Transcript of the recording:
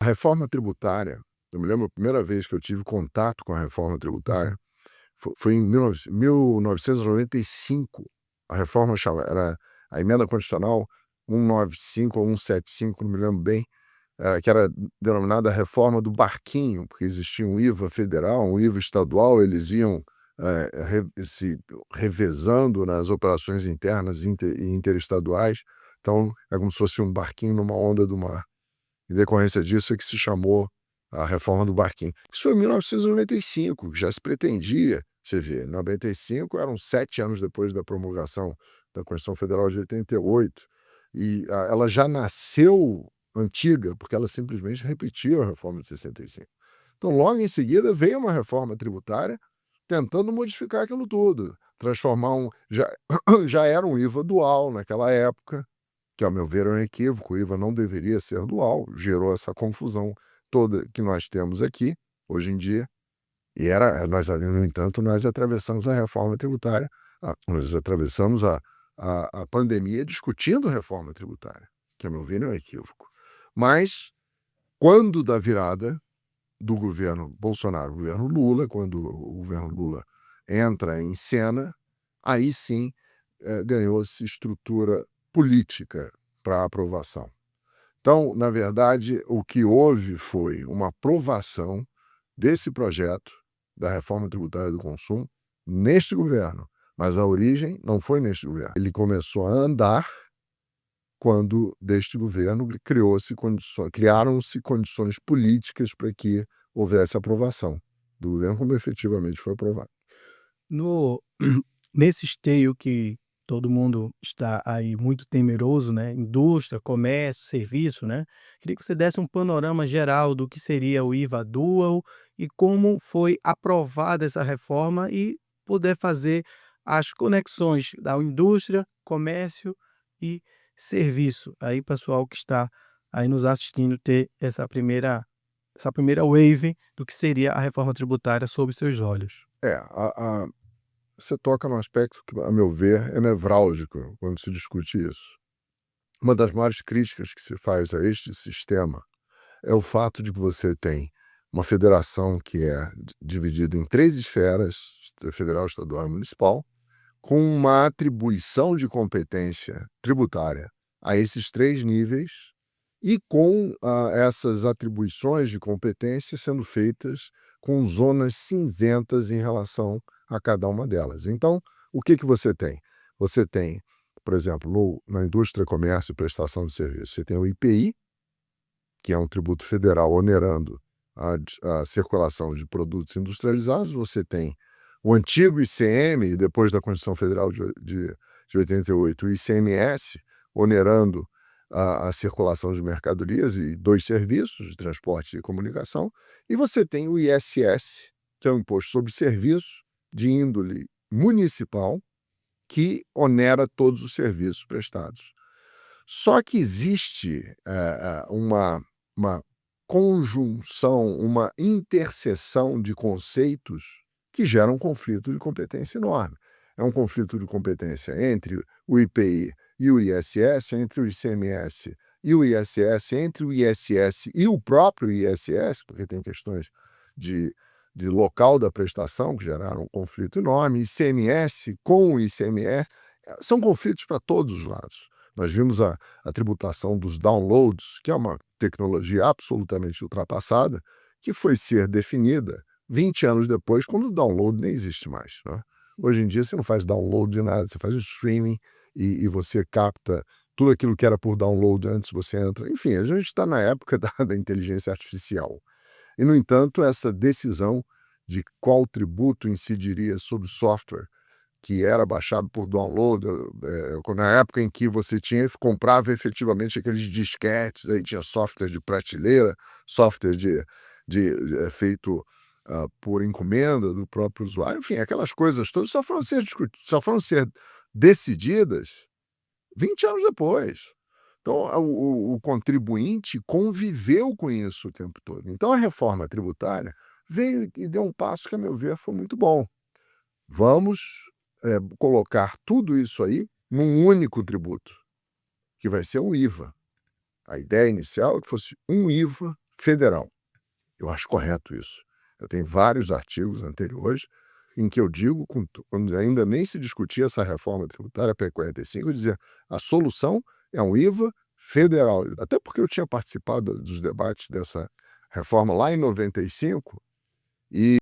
A reforma tributária, eu me lembro a primeira vez que eu tive contato com a reforma tributária foi em 1995. A reforma era a emenda constitucional 195 ou 175, não me lembro bem, que era denominada reforma do barquinho, porque existia um IVA federal, um IVA estadual, eles iam se revezando nas operações internas e interestaduais. Então, é como se fosse um barquinho numa onda do mar. Em decorrência disso é que se chamou a reforma do barquinho. Isso foi em 1995, já se pretendia, você vê, 95 eram 7 anos depois da promulgação da Constituição Federal de 88, e ela já nasceu antiga, porque ela simplesmente repetiu a reforma de 65. Então, logo em seguida, veio uma reforma tributária tentando modificar aquilo tudo, transformar já era um IVA dual naquela época, que, ao meu ver, é um equívoco. O IVA não deveria ser dual, gerou essa confusão toda que nós temos aqui, hoje em dia, e no entanto, nós atravessamos a reforma tributária, nós atravessamos a pandemia discutindo reforma tributária, que, ao meu ver, é um equívoco. Mas, quando da virada do governo Bolsonaro, governo Lula, quando o governo Lula entra em cena, aí sim ganhou-se estrutura política para aprovação. Então, na verdade, o que houve foi uma aprovação desse projeto da reforma tributária do consumo neste governo, mas a origem não foi neste governo. Ele começou a andar quando, deste governo, criaram-se condições políticas para que houvesse aprovação do governo, como efetivamente foi aprovado. No Nesse esteio que todo mundo está aí muito temeroso, né, indústria, comércio, serviço, né, queria que você desse um panorama geral do que seria o IVA Dual e como foi aprovada essa reforma e poder fazer as conexões da indústria, comércio e serviço. Aí, pessoal que está aí nos assistindo ter essa primeira wave do que seria a reforma tributária sob seus olhos. Você toca num aspecto que, a meu ver, é nevrálgico quando se discute isso. Uma das maiores críticas que se faz a este sistema é o fato de que você tem uma federação que é dividida em 3 esferas, federal, estadual e municipal, com uma atribuição de competência tributária a esses 3 níveis e com essas atribuições de competência sendo feitas com zonas cinzentas em relação a cada uma delas. Então, o que você tem? Você tem, por exemplo, na indústria, comércio e prestação de serviço, você tem o IPI, que é um tributo federal onerando a circulação de produtos industrializados. Você tem o antigo ICM, depois da Constituição Federal de 88, o ICMS, onerando a circulação de mercadorias e 2 serviços, de transporte e comunicação. E você tem o ISS, que é o Imposto sobre Serviço, de índole municipal, que onera todos os serviços prestados. Só que existe uma conjunção, uma interseção de conceitos que gera um conflito de competência enorme. É um conflito de competência entre o IPI e o ISS, entre o ICMS e o ISS, entre o ISS e o próprio ISS, porque tem questões de local da prestação que geraram um conflito enorme, ICMS com o ICMS, são conflitos para todos os lados. Nós vimos a tributação dos downloads, que é uma tecnologia absolutamente ultrapassada, que foi ser definida 20 anos depois, quando o download nem existe mais, né? Hoje em dia você não faz download de nada, você faz o streaming e você capta tudo aquilo que era por download antes, você entra. Enfim, a gente está na época da inteligência artificial. E, no entanto, essa decisão de qual tributo incidiria sobre o software que era baixado por download, na época em que você comprava efetivamente aqueles disquetes, aí tinha software de prateleira, software feito por encomenda do próprio usuário, enfim, aquelas coisas todas só foram ser decididas 20 anos depois. Então, o contribuinte conviveu com isso o tempo todo. Então, a reforma tributária veio e deu um passo que, a meu ver, foi muito bom. Vamos colocar tudo isso aí num único tributo, que vai ser um IVA. A ideia inicial é que fosse um IVA federal. Eu acho correto isso. Eu tenho vários artigos anteriores em que eu digo, quando ainda nem se discutia essa reforma tributária PEC 45, eu dizia, a solução é um IVA federal. Até porque eu tinha participado dos debates dessa reforma lá em 95, e